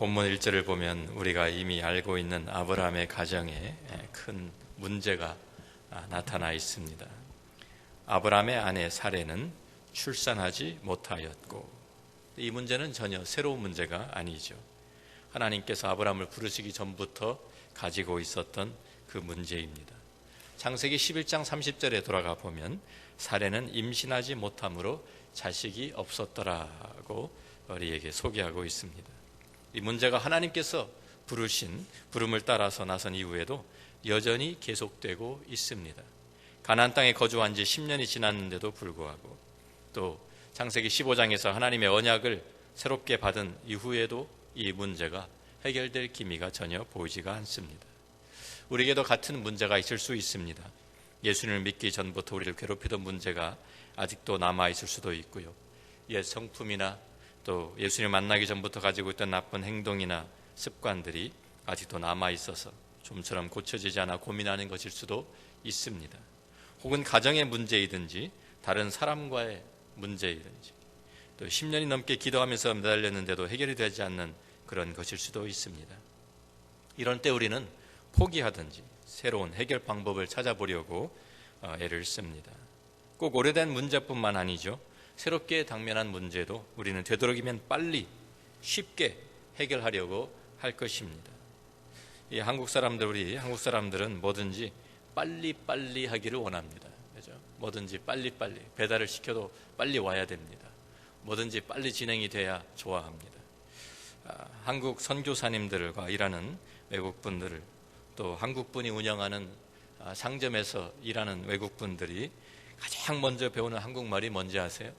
본문 1절을 보면 우리가 이미 알고 있는 아브라함의 가정에 큰 문제가 나타나 있습니다. 아브라함의 아내 사레는 출산하지 못하였고, 이 문제는 전혀 새로운 문제가 아니죠. 하나님께서 아브라함을 부르시기 전부터 가지고 있었던 그 문제입니다. 창세기 11장 30절에 돌아가 보면 사레는 임신하지 못함으로 자식이 없었더라고 우리에게 소개하고 있습니다. 이 문제가 하나님께서 부름을 따라서 나선 이후에도 여전히 계속되고 있습니다. 가나안 땅에 거주한 지 10년이 지났는데도 불구하고, 또 창세기 15장에서 하나님의 언약을 새롭게 받은 이후에도 이 문제가 해결될 기미가 전혀 보이지가 않습니다. 우리에게도 같은 문제가 있을 수 있습니다. 예수님을 믿기 전부터 우리를 괴롭히던 문제가 아직도 남아있을 수도 있고요. 옛 성품이나 또 예수님을 만나기 전부터 가지고 있던 나쁜 행동이나 습관들이 아직도 남아있어서 좀처럼 고쳐지지 않아 고민하는 것일 수도 있습니다. 혹은 가정의 문제이든지 다른 사람과의 문제이든지, 또 10년이 넘게 기도하면서 매달렸는데도 해결이 되지 않는 그런 것일 수도 있습니다. 이런 때 우리는 포기하든지 새로운 해결 방법을 찾아보려고 애를 씁니다. 꼭 오래된 문제뿐만 아니죠. 새롭게 당면한 문제도 우리는 되도록이면 빨리 쉽게 해결하려고 할 것입니다. 이 한국 사람들은 뭐든지 빨리 하기를 원합니다. 그렇죠? 뭐든지 빨리 배달을 시켜도 빨리 와야 됩니다. 뭐든지 빨리 진행이 돼야 좋아합니다. 한국 선교사님들과 일하는 외국분들을, 또 한국분이 운영하는 상점에서 일하는 외국분들이 가장 먼저 배우는 한국말이 뭔지 아세요?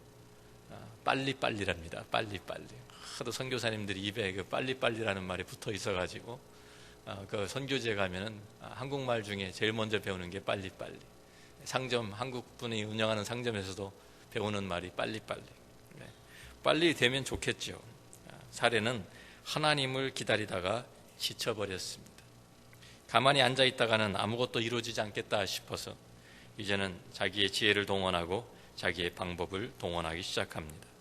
빨리랍니다. 빨리. 하도 선교사님들이 입에 그 빨리라는 말이 붙어 있어가지고 그 선교지에 가면은 한국말 중에 제일 먼저 배우는 게 빨리. 상점, 한국분이 운영하는 상점에서도 배우는 말이 빨리. 빨리 되면 좋겠죠. 사례는 하나님을 기다리다가 지쳐버렸습니다. 가만히 앉아 있다가는 아무것도 이루어지지 않겠다 싶어서 이제는 자기의 지혜를 동원하고 자기의 방법을 동원하기 시작합니다.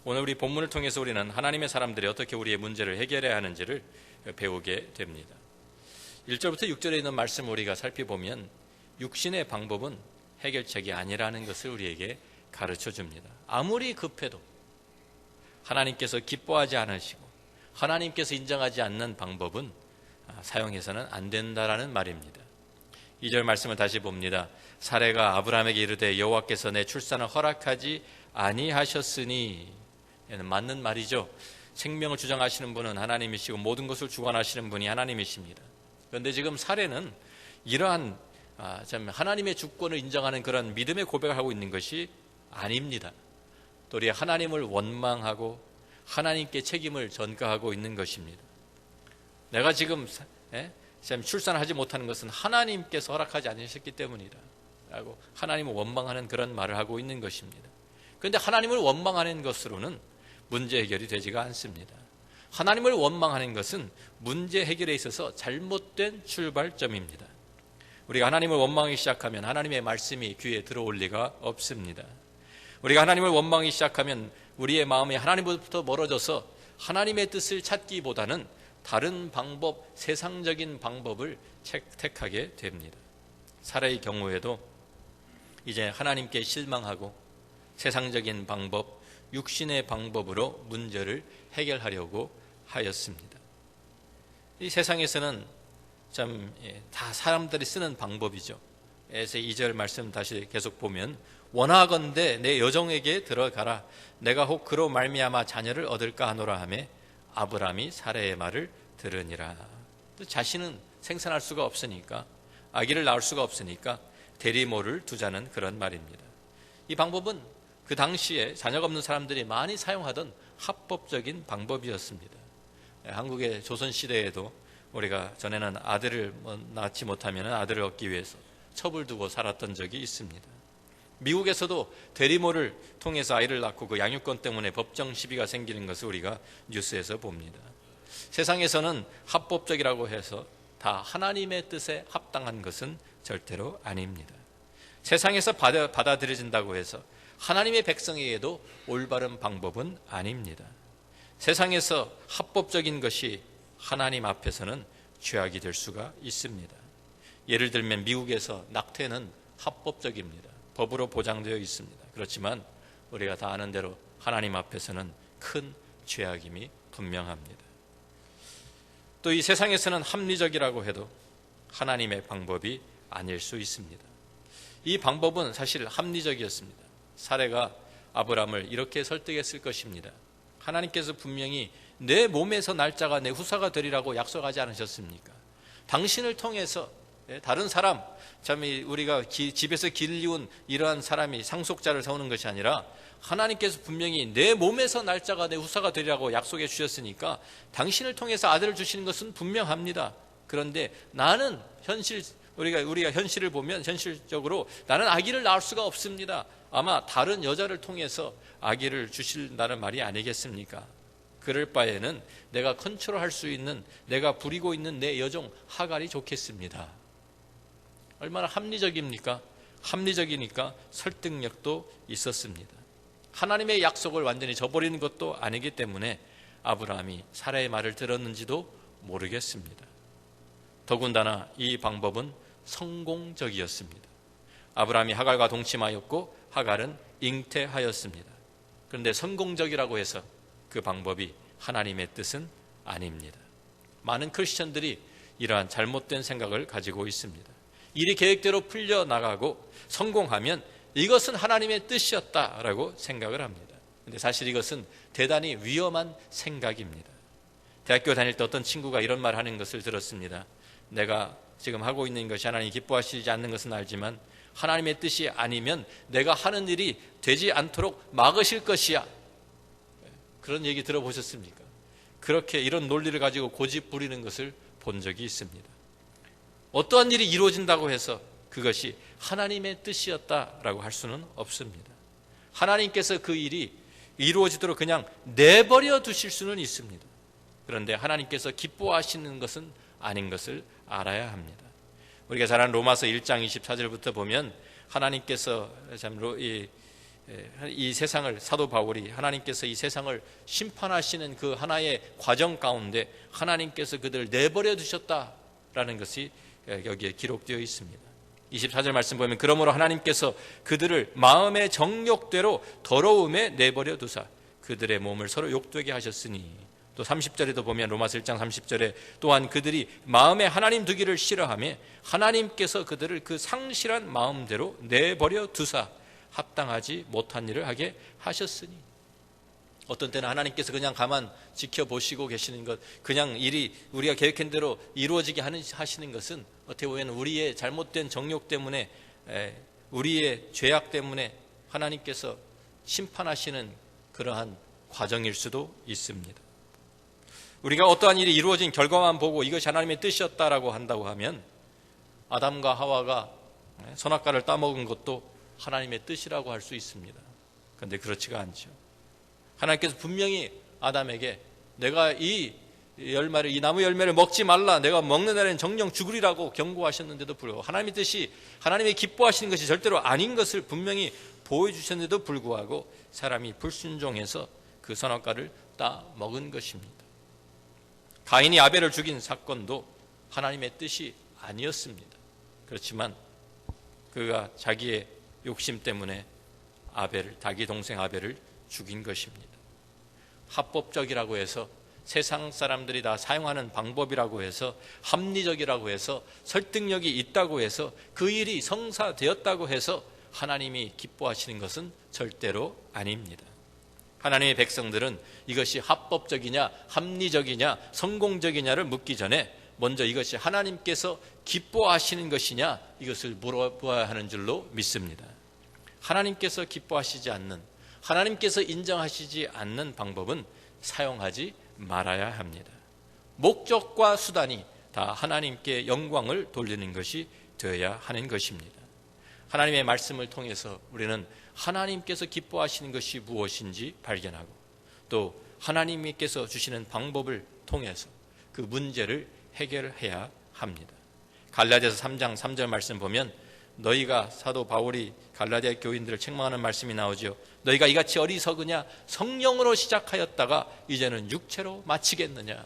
오늘 우리 본문을 통해서 우리는 하나님의 사람들이 어떻게 우리의 문제를 해결해야 하는지를 배우게 됩니다. 1절부터 6절에 있는 말씀을 우리가 살펴보면 육신의 방법은 해결책이 아니라는 것을 우리에게 가르쳐 줍니다. 아무리 급해도 하나님께서 기뻐하지 않으시고 하나님께서 인정하지 않는 방법은 사용해서는 안 된다라는 말입니다. 2절 말씀을 다시 봅니다. 사레가 아브라함에게 이르되 여호와께서 내 출산을 허락하지 아니하셨으니, 맞는 말이죠. 생명을 주장하시는 분은 하나님이시고 모든 것을 주관하시는 분이 하나님이십니다. 그런데 지금 사레는 이러한 하나님의 주권을 인정하는 그런 믿음의 고백을 하고 있는 것이 아닙니다. 또 우리 하나님을 원망하고 하나님께 책임을 전가하고 있는 것입니다. 내가 지금 출산하지 못하는 것은 하나님께서 허락하지 않으셨기 때문이다 라고 하나님을 원망하는 그런 말을 하고 있는 것입니다. 그런데 하나님을 원망하는 것으로는 문제 해결이 되지가 않습니다. 하나님을 원망하는 것은 문제 해결에 있어서 잘못된 출발점입니다. 우리가 하나님을 원망하기 시작하면 하나님의 말씀이 귀에 들어올 리가 없습니다. 우리가 하나님을 원망하기 시작하면 우리의 마음이 하나님으로부터 멀어져서 하나님의 뜻을 찾기보다는 다른 방법, 세상적인 방법을 택하게 됩니다. 사례의 경우에도 이제 하나님께 실망하고 세상적인 방법, 육신의 방법으로 문제를 해결하려고 하였습니다. 이 세상에서는 다 사람들이 쓰는 방법이죠. 에서 2절 말씀 다시 계속 보면 원하건대 내 여종에게 들어가라. 내가 혹 그로 말미암아 자녀를 얻을까 하노라 하매 아브라함이 사레의 말을 들으니라. 자신은 생산할 수가 없으니까, 아기를 낳을 수가 없으니까 대리모를 두자는 그런 말입니다. 이 방법은 그 당시에 자녀가 없는 사람들이 많이 사용하던 합법적인 방법이었습니다. 한국의 조선시대에도 우리가 전에는 아들을 낳지 못하면 아들을 얻기 위해서 첩을 두고 살았던 적이 있습니다. 미국에서도 대리모를 통해서 아이를 낳고 그 양육권 때문에 법정 시비가 생기는 것을 우리가 뉴스에서 봅니다. 세상에서는 합법적이라고 해서 다 하나님의 뜻에 합당한 것은 절대로 아닙니다. 세상에서 받아들여진다고 해서 하나님의 백성에게도 올바른 방법은 아닙니다. 세상에서 합법적인 것이 하나님 앞에서는 죄악이 될 수가 있습니다. 예를 들면 미국에서 낙태는 합법적입니다. 법으로 보장되어 있습니다. 그렇지만 우리가 다 아는 대로 하나님 앞에서는 큰 죄악임이 분명합니다. 또 이 세상에서는 합리적이라고 해도 하나님의 방법이 아닐 수 있습니다. 이 방법은 사실 합리적이었습니다. 사례가 아브라함을 이렇게 설득했을 것입니다. 하나님께서 분명히 내 몸에서 날짜가 내 후사가 되리라고 약속하지 않으셨습니까? 당신을 통해서 다른 사람, 참 우리가 집에서 길리운 이러한 사람이 상속자를 세우는 것이 아니라 하나님께서 분명히 내 몸에서 날짜가 내 후사가 되리라고 약속해 주셨으니까 당신을 통해서 아들을 주시는 것은 분명합니다. 그런데 나는 우리가 현실을 보면 현실적으로 나는 아기를 낳을 수가 없습니다. 아마 다른 여자를 통해서 아기를 주신다는 말이 아니겠습니까? 그럴 바에는 내가 컨트롤할 수 있는, 내가 부리고 있는 내 여종 하갈이 좋겠습니다. 얼마나 합리적입니까? 합리적이니까 설득력도 있었습니다. 하나님의 약속을 완전히 저버리는 것도 아니기 때문에 아브라함이 사라의 말을 들었는지도 모르겠습니다. 더군다나 이 방법은 성공적이었습니다. 아브라함이 하갈과 동침하였고 하갈은 잉태하였습니다. 그런데 성공적이라고 해서 그 방법이 하나님의 뜻은 아닙니다. 많은 크리스천들이 이러한 잘못된 생각을 가지고 있습니다. 일이 계획대로 풀려나가고 성공하면 이것은 하나님의 뜻이었다라고 생각을 합니다. 그런데 사실 이것은 대단히 위험한 생각입니다. 대학교 다닐 때 어떤 친구가 이런 말 하는 것을 들었습니다. 내가 지금 하고 있는 것이 하나님이 기뻐하시지 않는 것은 알지만 하나님의 뜻이 아니면 내가 하는 일이 되지 않도록 막으실 것이야. 그런 얘기 들어보셨습니까? 그렇게 이런 논리를 가지고 고집 부리는 것을 본 적이 있습니다. 어떠한 일이 이루어진다고 해서 그것이 하나님의 뜻이었다라고 할 수는 없습니다. 하나님께서 그 일이 이루어지도록 그냥 내버려 두실 수는 있습니다. 그런데 하나님께서 기뻐하시는 것은 아닌 것을 알아야 합니다. 우리가 잘 아는 로마서 1장 24절부터 보면 하나님께서 참 이 세상을, 사도 바울이 하나님께서 이 세상을 심판하시는 그 하나의 과정 가운데 하나님께서 그들을 내버려 두셨다라는 것이 여기에 기록되어 있습니다. 24절 말씀 보면 그러므로 하나님께서 그들을 마음의 정욕대로 더러움에 내버려 두사 그들의 몸을 서로 욕되게 하셨으니, 또 30절에도 보면 로마서 1장 30절에 또한 그들이 마음에 하나님 두기를 싫어하며 하나님께서 그들을 그 상실한 마음대로 내버려 두사 합당하지 못한 일을 하게 하셨으니, 어떤 때는 하나님께서 그냥 가만 지켜보시고 계시는 것, 그냥 일이 우리가 계획한 대로 이루어지게 하시는 것은 어떻게 보면 우리의 잘못된 정욕 때문에, 우리의 죄악 때문에 하나님께서 심판하시는 그러한 과정일 수도 있습니다. 우리가 어떠한 일이 이루어진 결과만 보고 이것이 하나님의 뜻이었다라고 한다고 하면 아담과 하와가 선악과를 따먹은 것도 하나님의 뜻이라고 할 수 있습니다. 그런데 그렇지가 않죠. 하나님께서 분명히 아담에게 내가 이 나무 열매를 먹지 말라, 내가 먹는 날에는 정령 죽으리라고 경고하셨는데도 불구하고 하나님의 뜻이, 하나님의 기뻐하시는 것이 절대로 아닌 것을 분명히 보여주셨는데도 불구하고 사람이 불순종해서 그 선악과를 따먹은 것입니다. 가인이 아벨을 죽인 사건도 하나님의 뜻이 아니었습니다. 그렇지만 그가 자기의 욕심 때문에 자기 동생 아벨을 죽인 것입니다. 합법적이라고 해서, 세상 사람들이 다 사용하는 방법이라고 해서, 합리적이라고 해서, 설득력이 있다고 해서, 그 일이 성사되었다고 해서 하나님이 기뻐하시는 것은 절대로 아닙니다. 하나님의 백성들은 이것이 합법적이냐, 합리적이냐, 성공적이냐를 묻기 전에 먼저 이것이 하나님께서 기뻐하시는 것이냐, 이것을 물어봐야 하는 줄로 믿습니다. 하나님께서 기뻐하시지 않는, 하나님께서 인정하시지 않는 방법은 사용하지 말아야 합니다. 목적과 수단이 다 하나님께 영광을 돌리는 것이 되어야 하는 것입니다. 하나님의 말씀을 통해서 우리는 하나님께서 기뻐하시는 것이 무엇인지 발견하고, 또 하나님께서 주시는 방법을 통해서 그 문제를 해결해야 합니다. 갈라디아서 3장 3절 말씀 보면 너희가, 사도 바울이 갈라디아 교인들을 책망하는 말씀이 나오죠. 너희가 이같이 어리석으냐? 성령으로 시작하였다가 이제는 육체로 마치겠느냐?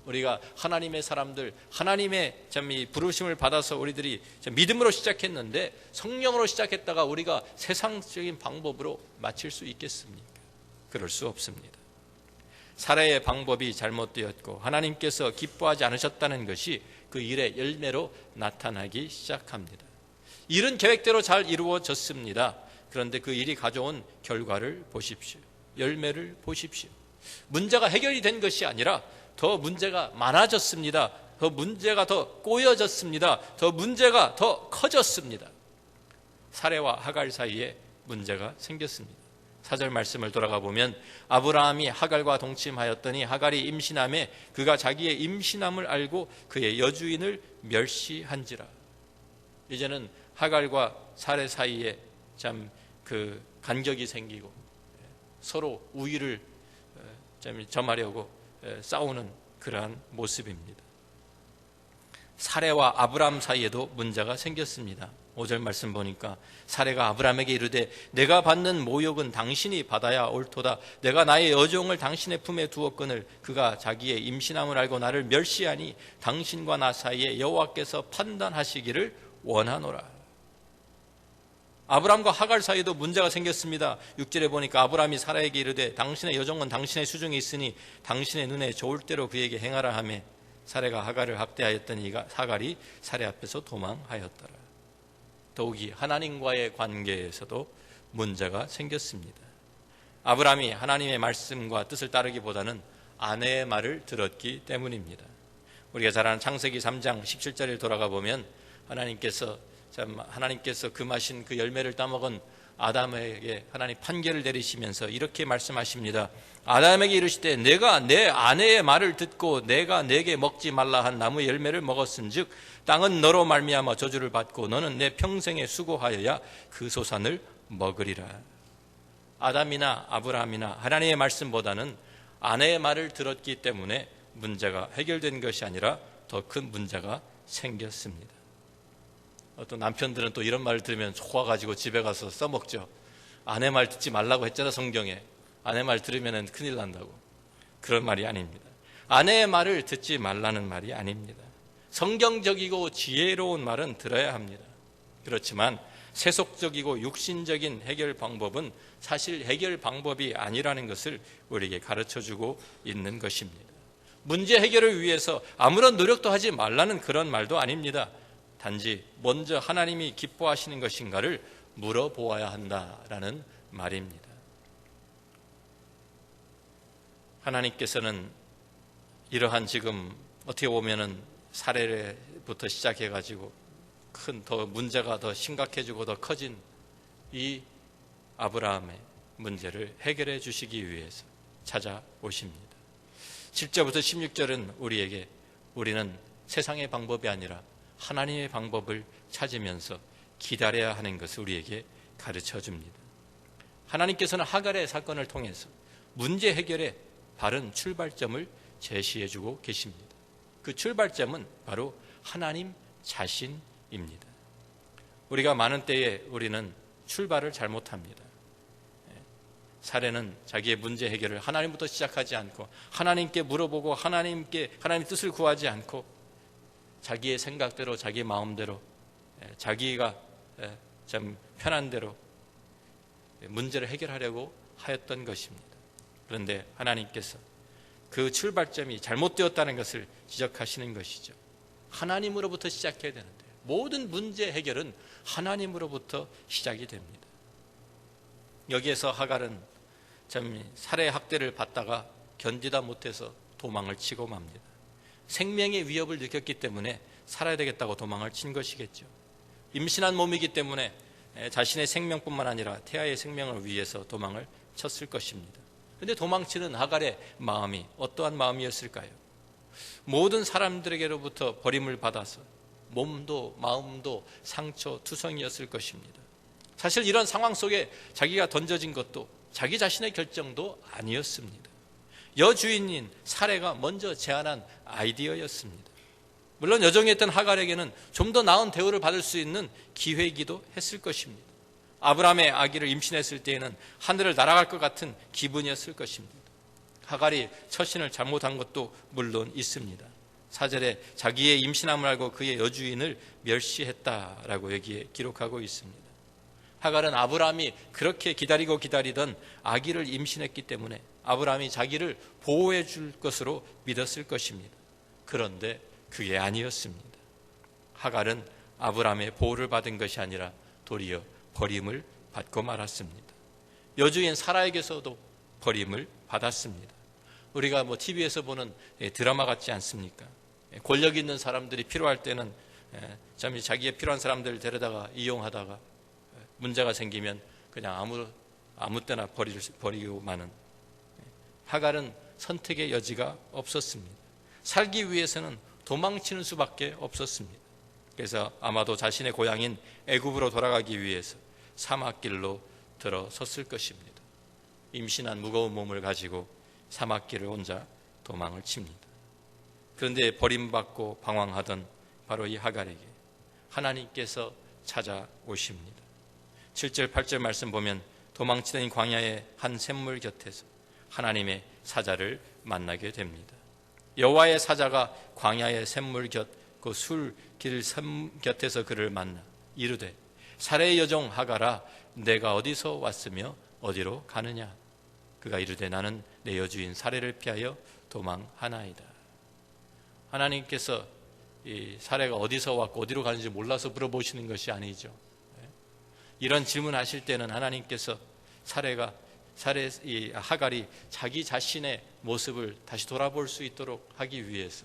우리가 하나님의 사람들, 하나님의 이 부르심을 받아서 우리들이 믿음으로 시작했는데 성령으로 시작했다가 우리가 세상적인 방법으로 마칠 수 있겠습니까? 그럴 수 없습니다. 살아의 방법이 잘못되었고 하나님께서 기뻐하지 않으셨다는 것이 그 일의 열매로 나타나기 시작합니다. 일은 계획대로 잘 이루어졌습니다. 그런데 그 일이 가져온 결과를 보십시오. 열매를 보십시오. 문제가 해결이 된 것이 아니라 더 문제가 많아졌습니다. 더 문제가 더 꼬여졌습니다. 더 문제가 더 커졌습니다. 사레와 하갈 사이에 문제가 생겼습니다. 4절 말씀을 돌아가 보면 아브라함이 하갈과 동침하였더니 하갈이 임신함에 그가 자기의 임신함을 알고 그의 여주인을 멸시한지라. 이제는 하갈과 사레 사이에 참 그 간격이 생기고 서로 우위를 점하려고 싸우는 그러한 모습입니다. 사레와 아브라함 사이에도 문제가 생겼습니다. 5절 말씀 보니까 사레가 아브라함에게 이르되 내가 받는 모욕은 당신이 받아야 옳도다. 내가 나의 여종을 당신의 품에 두었거늘 그가 자기의 임신함을 알고 나를 멸시하니 당신과 나 사이에 여호와께서 판단하시기를 원하노라. 아브라함과 하갈 사이에도 문제가 생겼습니다. 6절에 보니까 아브라함이 사라에게 이르되 당신의 여종은 당신의 수중에 있으니 당신의 눈에 좋을 대로 그에게 행하라 하며 사레가 하갈을 학대하였더니 하갈이 사레 앞에서 도망하였더라. 더욱이 하나님과의 관계에서도 문제가 생겼습니다. 아브라함이 하나님의 말씀과 뜻을 따르기보다는 아내의 말을 들었기 때문입니다. 우리가 잘 아는 창세기 3장 17절에 돌아가 보면 하나님께서 금하신 그 열매를 따먹은 아담에게 하나님 판결을 내리시면서 이렇게 말씀하십니다. 아담에게 이르시되 내가 내 아내의 말을 듣고 내가 내게 먹지 말라 한 나무의 열매를 먹었은즉 땅은 너로 말미암아 저주를 받고 너는 내 평생에 수고하여야 그 소산을 먹으리라. 아담이나 아브라함이나 하나님의 말씀보다는 아내의 말을 들었기 때문에 문제가 해결된 것이 아니라 더 큰 문제가 생겼습니다. 어떤 남편들은 또 이런 말을 들으면 좋아가지고 집에 가서 써먹죠. 아내 말 듣지 말라고 했잖아, 성경에. 아내 말 들으면 큰일 난다고. 그런 말이 아닙니다. 아내의 말을 듣지 말라는 말이 아닙니다. 성경적이고 지혜로운 말은 들어야 합니다. 그렇지만 세속적이고 육신적인 해결 방법은 사실 해결 방법이 아니라는 것을 우리에게 가르쳐주고 있는 것입니다. 문제 해결을 위해서 아무런 노력도 하지 말라는 그런 말도 아닙니다. 단지 먼저 하나님이 기뻐하시는 것인가를 물어보아야 한다라는 말입니다. 하나님께서는 이러한 지금 어떻게 보면은 사례부터 시작해가지고 더 문제가 더 심각해지고 더 커진 이 아브라함의 문제를 해결해 주시기 위해서 찾아오십니다. 7절부터 16절은 우리는 세상의 방법이 아니라 하나님의 방법을 찾으면서 기다려야 하는 것을 우리에게 가르쳐 줍니다. 하나님께서는 하갈의 사건을 통해서 문제 해결의 바른 출발점을 제시해 주고 계십니다. 그 출발점은 바로 하나님 자신입니다. 우리가 많은 때에 우리는 출발을 잘못합니다. 사례는 자기의 문제 해결을 하나님부터 시작하지 않고 하나님께 물어보고 하나님의 뜻을 구하지 않고 자기의 생각대로 자기 마음대로 자기가 좀 편한 대로 문제를 해결하려고 하였던 것입니다. 그런데 하나님께서 그 출발점이 잘못되었다는 것을 지적하시는 것이죠. 하나님으로부터 시작해야 되는데 모든 문제 해결은 하나님으로부터 시작이 됩니다. 여기에서 하갈은 참 살해 학대를 받다가 견디다 못해서 도망을 치고 맙니다. 생명의 위협을 느꼈기 때문에 살아야 되겠다고 도망을 친 것이겠죠. 임신한 몸이기 때문에 자신의 생명뿐만 아니라 태아의 생명을 위해서 도망을 쳤을 것입니다. 그런데 도망치는 하갈의 마음이 어떠한 마음이었을까요? 모든 사람들에게로부터 버림을 받아서 몸도 마음도 상처 투성이었을 것입니다. 사실 이런 상황 속에 자기가 던져진 것도 자기 자신의 결정도 아니었습니다. 여주인인 사레가 먼저 제안한 아이디어였습니다. 물론 여종이었던 하갈에게는 좀 더 나은 대우를 받을 수 있는 기회이기도 했을 것입니다. 아브라함의 아기를 임신했을 때에는 하늘을 날아갈 것 같은 기분이었을 것입니다. 하갈이 처신을 잘못한 것도 물론 있습니다. 4절에 자기의 임신함을 알고 그의 여주인을 멸시했다라고 여기에 기록하고 있습니다. 하갈은 아브라함이 그렇게 기다리던 아기를 임신했기 때문에 아브라함이 자기를 보호해 줄 것으로 믿었을 것입니다. 그런데 그게 아니었습니다. 하갈은 아브라함의 보호를 받은 것이 아니라 도리어 버림을 받고 말았습니다. 여주인 사라에게서도 버림을 받았습니다. 우리가 TV에서 보는 드라마 같지 않습니까? 권력 있는 사람들이 필요할 때는 자기의 필요한 사람들을 데려다가 이용하다가 문제가 생기면 그냥 아무 때나 버리고 마는. 하갈은 선택의 여지가 없었습니다. 살기 위해서는 도망치는 수밖에 없었습니다. 그래서 아마도 자신의 고향인 애굽으로 돌아가기 위해서 사막길로 들어섰을 것입니다. 임신한 무거운 몸을 가지고 사막길을 혼자 도망을 칩니다. 그런데 버림받고 방황하던 바로 이 하갈에게 하나님께서 찾아오십니다. 7절 8절 말씀 보면 도망치던 광야의 한 샘물 곁에서 하나님의 사자를 만나게 됩니다. 여호와의 사자가 광야의 샘물 곁 그 술길 샘 곁에서 그를 만나 이르되 사레의 여종 하갈아 내가 어디서 왔으며 어디로 가느냐. 그가 이르되 나는 내 여주인 사레를 피하여 도망하나이다. 하나님께서 이 사레가 어디서 왔고 어디로 가는지 몰라서 물어보시는 것이 아니죠. 이런 질문하실 때는 하나님께서 이 하갈이 자기 자신의 모습을 다시 돌아볼 수 있도록 하기 위해서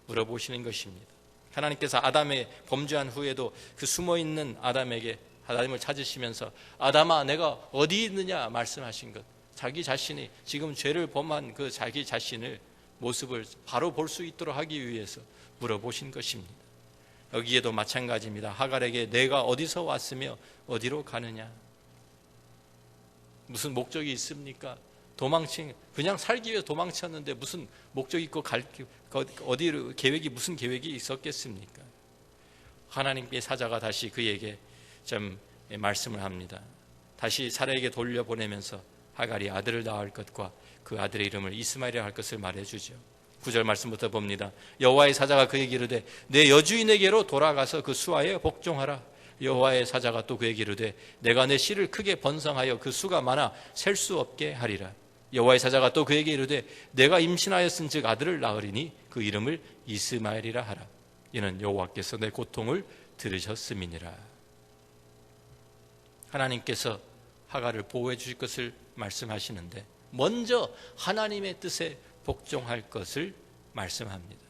물어보시는 것입니다. 하나님께서 아담의 범죄한 후에도 그 숨어있는 아담에게 하나님을 찾으시면서 아담아 내가 어디 있느냐 말씀하신 것, 자기 자신이 지금 죄를 범한 그 자기 자신을 모습을 바로 볼 수 있도록 하기 위해서 물어보신 것입니다. 여기에도 마찬가지입니다. 하갈에게 내가 어디서 왔으며 어디로 가느냐. 무슨 목적이 있습니까? 그냥 살기 위해서 도망쳤는데 무슨 목적이 있고 어디로 무슨 계획이 있었겠습니까? 하나님의 사자가 다시 그에게 좀 말씀을 합니다. 다시 사라에게 돌려보내면서 하갈이 아들을 낳을 것과 그 아들의 이름을 이스마엘이라 할 것을 말해주죠. 9절 말씀부터 봅니다. 여호와의 사자가 그에게 이르되 내 여주인에게로 돌아가서 그 수하에 복종하라. 여호와의 사자가 또 그에게 이르되 내가 내 씨를 크게 번성하여 그 수가 많아 셀 수 없게 하리라. 여호와의 사자가 또 그에게 이르되 내가 임신하였은즉 아들을 낳으리니 그 이름을 이스마엘이라 하라. 이는 여호와께서 내 고통을 들으셨음이니라. 하나님께서 하갈을 보호해 주실 것을 말씀하시는데 먼저 하나님의 뜻에 복종할 것을 말씀합니다.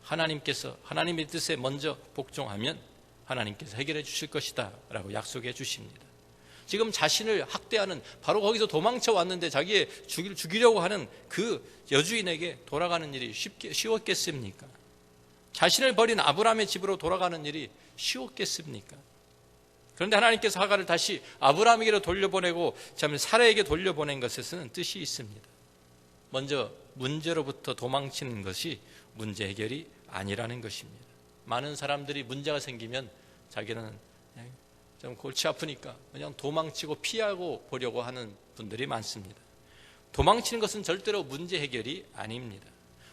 하나님께서 하나님의 뜻에 먼저 복종하면 하나님께서 해결해 주실 것이다 라고 약속해 주십니다. 지금 자신을 학대하는 바로 거기서 도망쳐 왔는데 자기의 죽이려고 하는 그 여주인에게 돌아가는 일이 쉬웠겠습니까? 자신을 버린 아브라함의 집으로 돌아가는 일이 쉬웠겠습니까? 그런데 하나님께서 하갈을 다시 아브라함에게로 돌려보내고 사라에게 돌려보낸 것에서는 뜻이 있습니다. 먼저 문제로부터 도망치는 것이 문제 해결이 아니라는 것입니다. 많은 사람들이 문제가 생기면 자기는 좀 골치 아프니까 그냥 도망치고 피하고 보려고 하는 분들이 많습니다. 도망치는 것은 절대로 문제 해결이 아닙니다.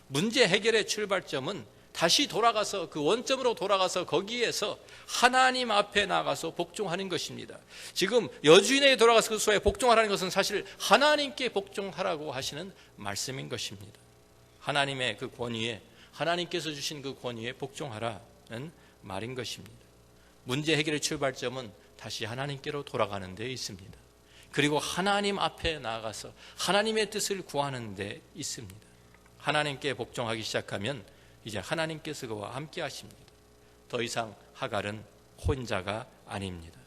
문제 해결의 출발점은 다시 돌아가서 그 원점으로 돌아가서 거기에서 하나님 앞에 나가서 복종하는 것입니다. 지금 여주인에게 돌아가서 그 수하에 복종하라는 것은 사실 하나님께 복종하라고 하시는 말씀인 것입니다. 하나님의 그 권위에 하나님께서 주신 그 권위에 복종하라는 말인 것입니다. 문제 해결의 출발점은 다시 하나님께로 돌아가는 데 있습니다. 그리고 하나님 앞에 나아가서 하나님의 뜻을 구하는 데 있습니다. 하나님께 복종하기 시작하면 이제 하나님께서 그와 함께 하십니다. 더 이상 하갈은 혼자가 아닙니다.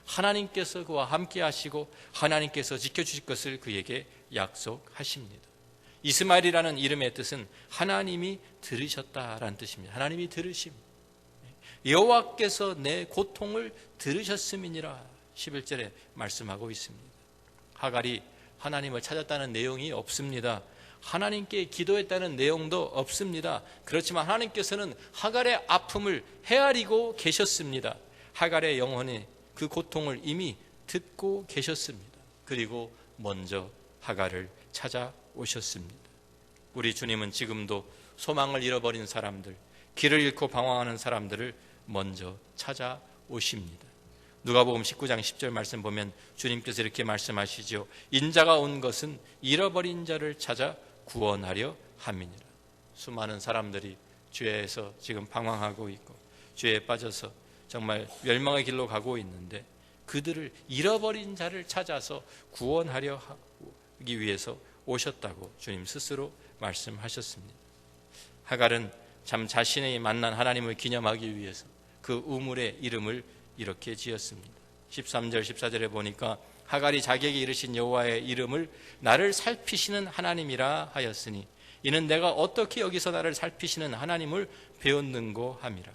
하나님께서 그와 함께 하시고 하나님께서 지켜주실 것을 그에게 약속하십니다. 이스마엘이라는 이름의 뜻은 하나님이 들으셨다라는 뜻입니다. 하나님이 들으심. 여호와께서 내 고통을 들으셨음이니라 11절에 말씀하고 있습니다. 하갈이 하나님을 찾았다는 내용이 없습니다. 하나님께 기도했다는 내용도 없습니다. 그렇지만 하나님께서는 하갈의 아픔을 헤아리고 계셨습니다. 하갈의 영혼의 그 고통을 이미 듣고 계셨습니다. 그리고 먼저 하갈을 찾아오셨습니다. 우리 주님은 지금도 소망을 잃어버린 사람들, 길을 잃고 방황하는 사람들을 먼저 찾아오십니다. 누가복음 19장 10절 말씀 보면 주님께서 이렇게 말씀하시죠. 인자가 온 것은 잃어버린 자를 찾아 구원하려 함이니라. 수많은 사람들이 죄에서 지금 방황하고 있고 죄에 빠져서 정말 멸망의 길로 가고 있는데 그들을 잃어버린 자를 찾아서 구원하려 하기 위해서 오셨다고 주님 스스로 말씀하셨습니다. 하갈은 참 자신이 만난 하나님을 기념하기 위해서 그 우물의 이름을 이렇게 지었습니다. 13절 14절에 보니까 하갈이 자기에게 이르신 여호와의 이름을 나를 살피시는 하나님이라 하였으니 이는 내가 어떻게 여기서 나를 살피시는 하나님을 배웠는고 함이라.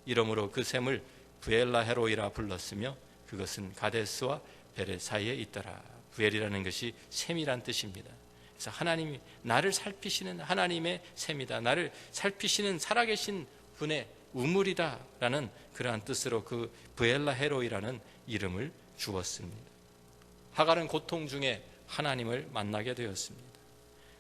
이러므로 그 샘을 부엘라 헤로이라 불렀으며 그것은 가데스와 베레 사이에 있더라. 부엘이라는 것이 샘이란 뜻입니다. 그래서 하나님이 나를 살피시는 하나님의 샘이다, 나를 살피시는 살아계신 분의 우물이다 라는 그러한 뜻으로 그 부엘라 헤로이라는 이름을 주었습니다. 하갈은 고통 중에 하나님을 만나게 되었습니다.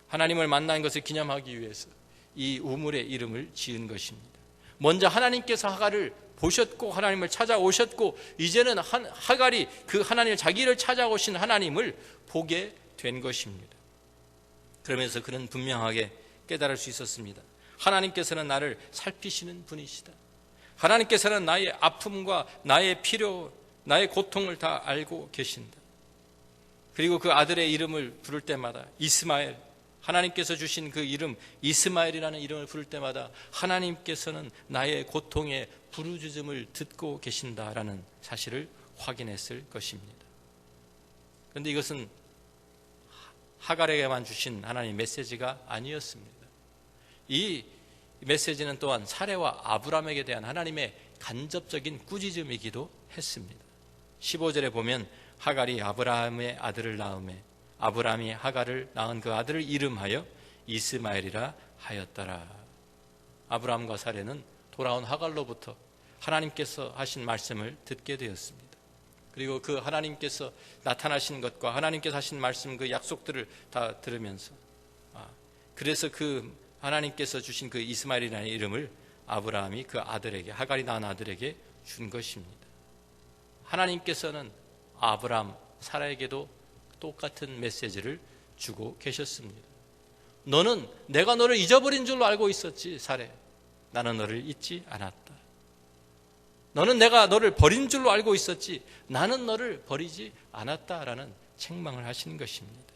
하나님을 만난 것을 기념하기 위해서 이 우물의 이름을 지은 것입니다. 먼저 하나님께서 하갈을 보셨고 하나님을 찾아오셨고 이제는 하갈이 그 하나님을, 자기를 찾아오신 하나님을 보게 된 것입니다. 그러면서 그는 분명하게 깨달을 수 있었습니다. 하나님께서는 나를 살피시는 분이시다. 하나님께서는 나의 아픔과 나의 필요, 나의 고통을 다 알고 계신다. 그리고 그 아들의 이름을 부를 때마다 이스마엘, 하나님께서 주신 그 이름 이스마엘이라는 이름을 부를 때마다 하나님께서는 나의 고통의 부르짖음을 듣고 계신다라는 사실을 확인했을 것입니다. 그런데 이것은 하갈에게만 주신 하나님의 메시지가 아니었습니다. 이 메시지는 또한 사레와 아브라함에게 대한 하나님의 간접적인 꾸짖음이기도 했습니다. 15절에 보면 하갈이 아브라함의 아들을 낳음에 아브라함이 하갈을 낳은 그 아들을 이름하여 이스마엘이라 하였더라. 아브라함과 사레는 돌아온 하갈로부터 하나님께서 하신 말씀을 듣게 되었습니다. 그리고 그 하나님께서 나타나신 것과 하나님께서 하신 말씀, 그 약속들을 다 들으면서 그래서 그 하나님께서 주신 그 이스마엘이라는 이름을 아브라함이 그 아들에게, 하갈이 낳은 아들에게 준 것입니다. 하나님께서는 아브라함, 사라에게도 똑같은 메시지를 주고 계셨습니다. 너는 내가 너를 잊어버린 줄로 알고 있었지, 사레. 나는 너를 잊지 않았다. 너는 내가 너를 버린 줄로 알고 있었지, 나는 너를 버리지 않았다라는 책망을 하시는 것입니다.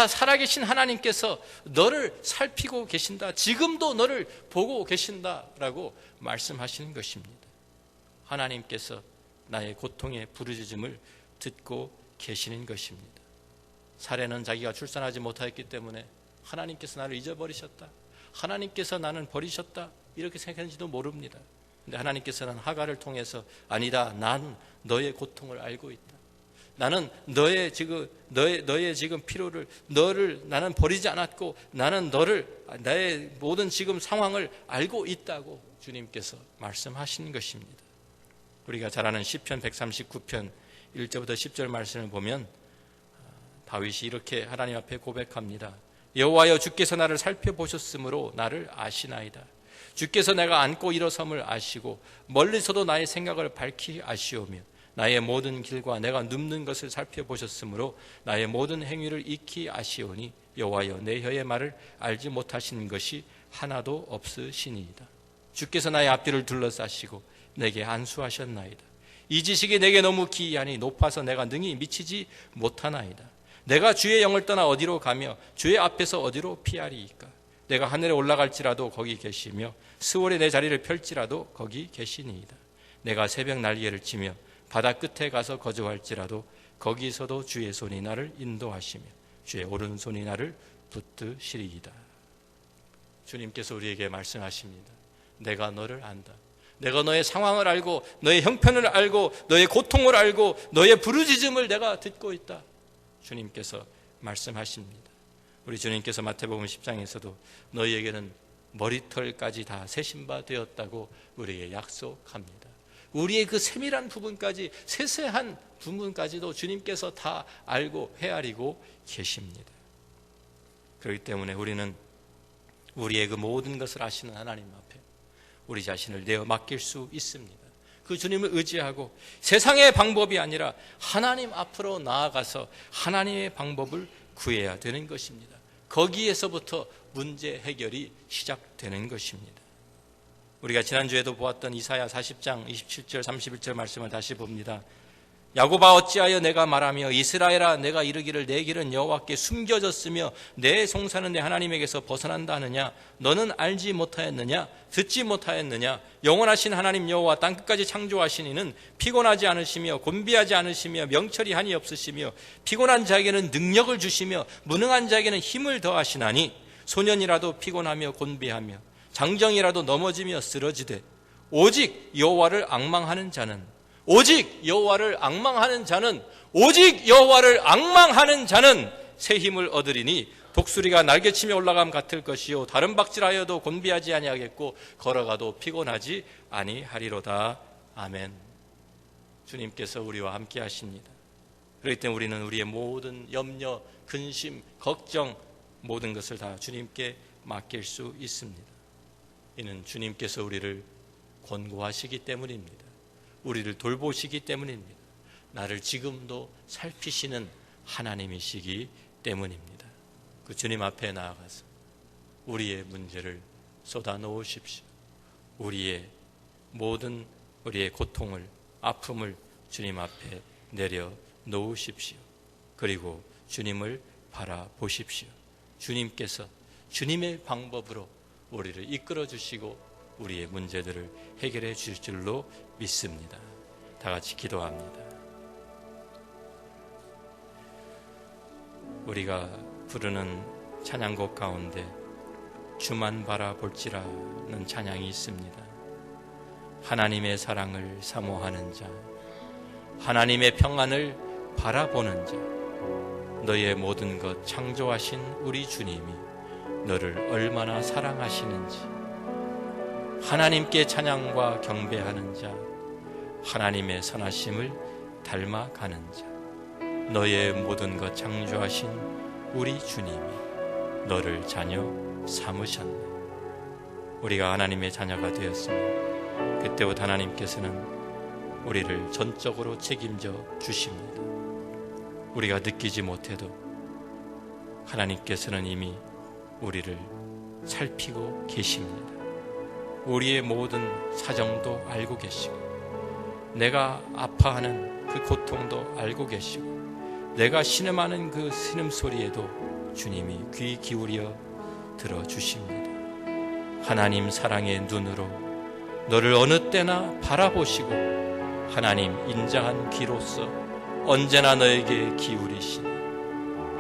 살아계신 하나님께서 너를 살피고 계신다, 지금도 너를 보고 계신다라고 말씀하시는 것입니다. 하나님께서 나의 고통의 부르짖음을 듣고 계시는 것입니다. 사레는 자기가 출산하지 못하였기 때문에 하나님께서 나를 잊어버리셨다, 하나님께서 나는 버리셨다 이렇게 생각했는지도 모릅니다. 그런데 하나님께서는 하갈을 통해서 아니다, 난 너의 고통을 알고 있다, 나는 너의 지금 필요를, 너를 나는 버리지 않았고 나는 너를, 나의 모든 지금 상황을 알고 있다고 주님께서 말씀하시는 것입니다. 우리가 잘 아는 시편 139편 1절부터 10절 말씀을 보면 다윗이 이렇게 하나님 앞에 고백합니다. 여호와여, 주께서 나를 살펴보셨으므로 나를 아시나이다. 주께서 내가 앉고 일어섬을 아시고 멀리서도 나의 생각을 밝히 아시오며 나의 모든 길과 내가 눕는 것을 살펴보셨으므로 나의 모든 행위를 익히 아시오니 여호와여, 내 혀의 말을 알지 못하시는 것이 하나도 없으시니이다. 주께서 나의 앞뒤를 둘러싸시고 내게 안수하셨나이다. 이 지식이 내게 너무 기이하니 높아서 내가 능히 미치지 못하나이다. 내가 주의 영을 떠나 어디로 가며 주의 앞에서 어디로 피하리이까. 내가 하늘에 올라갈지라도 거기 계시며 스월에 내 자리를 펼지라도 거기 계시니이다. 내가 새벽 날개를 치며 바다 끝에 가서 거주할지라도 거기서도 주의 손이 나를 인도하시며 주의 오른손이 나를 붙드시리이다. 주님께서 우리에게 말씀하십니다. 내가 너를 안다. 내가 너의 상황을 알고 너의 형편을 알고 너의 고통을 알고 너의 부르짖음을 내가 듣고 있다. 주님께서 말씀하십니다. 우리 주님께서 마태복음 10장에서도 너희에게는 머리털까지 다 세신 바 되었다고 우리에게 약속합니다. 우리의 그 세밀한 부분까지, 세세한 부분까지도 주님께서 다 알고 헤아리고 계십니다. 그렇기 때문에 우리는 우리의 그 모든 것을 아시는 하나님 앞에 우리 자신을 내어 맡길 수 있습니다. 그 주님을 의지하고 세상의 방법이 아니라 하나님 앞으로 나아가서 하나님의 방법을 구해야 되는 것입니다. 거기에서부터 문제 해결이 시작되는 것입니다. 우리가 지난주에도 보았던 이사야 40장 27절 31절 말씀을 다시 봅니다. 야곱아 어찌하여 내가 말하며 이스라엘아 내가 이르기를 내 길은 여호와께 숨겨졌으며 내 송사는 내 하나님에게서 벗어난다 하느냐. 너는 알지 못하였느냐 듣지 못하였느냐. 영원하신 하나님 여호와 땅끝까지 창조하신 이는 피곤하지 않으시며 곤비하지 않으시며 명철이 한이 없으시며 피곤한 자에게는 능력을 주시며 무능한 자에게는 힘을 더하시나니 소년이라도 피곤하며 곤비하며 장정이라도 넘어지며 쓰러지되 오직 여호와를 앙망하는 자는 오직 여호와를 앙망하는 자는 새 힘을 얻으리니 독수리가 날개치며 올라감 같을 것이요 다른 박질하여도 곤비하지 아니하겠고 걸어가도 피곤하지 아니하리로다. 아멘. 주님께서 우리와 함께 하십니다. 그렇기 때문에 우리는 우리의 모든 염려, 근심, 걱정 모든 것을 다 주님께 맡길 수 있습니다. 이는 주님께서 우리를 권고하시기 때문입니다. 우리를 돌보시기 때문입니다. 나를 지금도 살피시는 하나님이시기 때문입니다. 그 주님 앞에 나아가서 우리의 문제를 쏟아 놓으십시오. 우리의 모든 우리의 고통을, 아픔을 주님 앞에 내려 놓으십시오. 그리고 주님을 바라보십시오. 주님께서 주님의 방법으로 우리를 이끌어 주시고 우리의 문제들을 해결해 주실 줄로 믿습니다. 다 같이 기도합니다. 우리가 부르는 찬양곡 가운데 주만 바라볼지라는 찬양이 있습니다. 하나님의 사랑을 사모하는 자, 하나님의 평안을 바라보는 자, 너의 모든 것 창조하신 우리 주님이 너를 얼마나 사랑하시는지, 하나님께 찬양과 경배하는 자, 하나님의 선하심을 닮아가는 자, 너의 모든 것 창조하신 우리 주님이 너를 자녀 삼으셨네. 우리가 하나님의 자녀가 되었으면 그때부터 하나님께서는 우리를 전적으로 책임져 주십니다. 우리가 느끼지 못해도 하나님께서는 이미 우리를 살피고 계십니다. 우리의 모든 사정도 알고 계시고, 내가 아파하는 그 고통도 알고 계시고, 내가 신음하는 그 신음소리에도 주님이 귀 기울여 들어주십니다. 하나님 사랑의 눈으로 너를 어느 때나 바라보시고 하나님 인자한 귀로서 언제나 너에게 기울이시니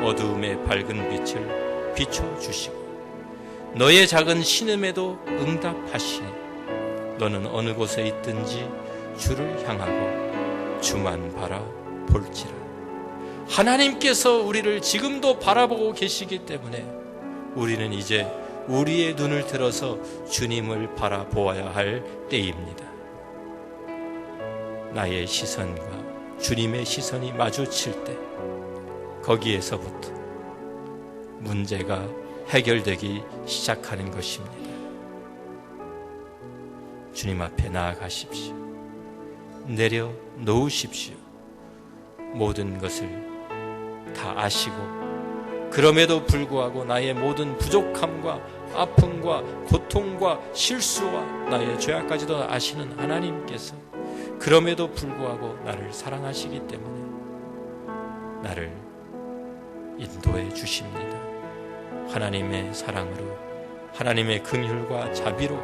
어두움의 밝은 빛을 비춰주시고 너의 작은 신음에도 응답하시니 너는 어느 곳에 있든지 주를 향하고 주만 바라볼지라. 하나님께서 우리를 지금도 바라보고 계시기 때문에 우리는 이제 우리의 눈을 들어서 주님을 바라보아야 할 때입니다. 나의 시선과 주님의 시선이 마주칠 때 거기에서부터 문제가 해결되기 시작하는 것입니다. 주님 앞에 나아가십시오. 내려놓으십시오. 모든 것을 다 아시고 그럼에도 불구하고 나의 모든 부족함과 아픔과 고통과 실수와 나의 죄악까지도 아시는 하나님께서 그럼에도 불구하고 나를 사랑하시기 때문에 나를 인도해 주십니다. 하나님의 사랑으로, 하나님의 긍휼과 자비로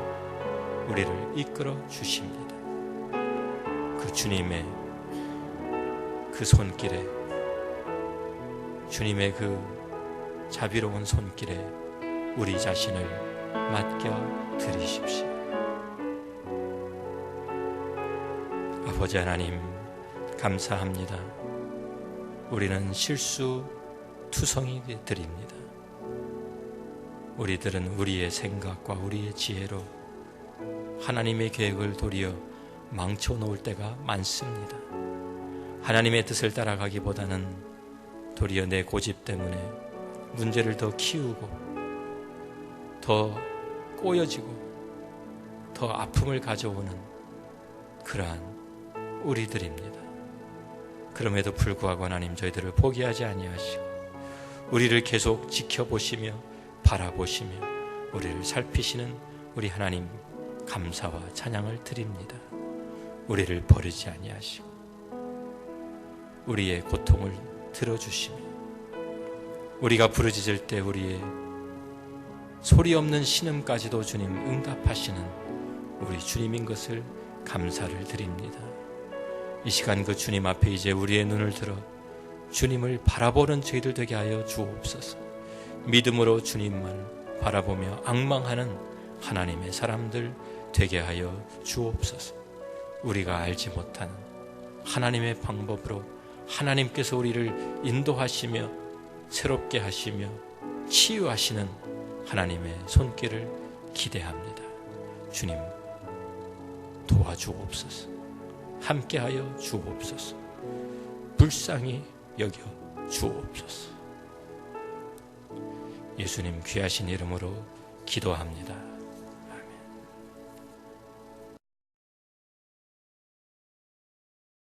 우리를 이끌어 주십니다. 그 주님의 그 손길에, 주님의 그 자비로운 손길에 우리 자신을 맡겨 드리십시오. 아버지 하나님, 감사합니다. 우리는 실수 투성이들입니다. 우리들은 우리의 생각과 우리의 지혜로 하나님의 계획을 도리어 망쳐놓을 때가 많습니다. 하나님의 뜻을 따라가기보다는 도리어 내 고집 때문에 문제를 더 키우고 더 꼬여지고 더 아픔을 가져오는 그러한 우리들입니다. 그럼에도 불구하고 하나님 저희들을 포기하지 아니하시고 우리를 계속 지켜보시며 바라보시며 우리를 살피시는 우리 하나님 감사와 찬양을 드립니다. 우리를 버리지 아니하시고 우리의 고통을 들어주시며 우리가 부르짖을 때 우리의 소리 없는 신음까지도 주님 응답하시는 우리 주님인 것을 감사를 드립니다. 이 시간 그 주님 앞에 이제 우리의 눈을 들어 주님을 바라보는 저희들 되게 하여 주옵소서. 믿음으로 주님만 바라보며 앙망하는 하나님의 사람들 되게 하여 주옵소서. 우리가 알지 못하는 하나님의 방법으로 하나님께서 우리를 인도하시며 새롭게 하시며 치유하시는 하나님의 손길을 기대합니다. 주님 도와주옵소서. 함께하여 주옵소서. 불쌍히 여겨 주옵소서. 예수님 귀하신 이름으로 기도합니다.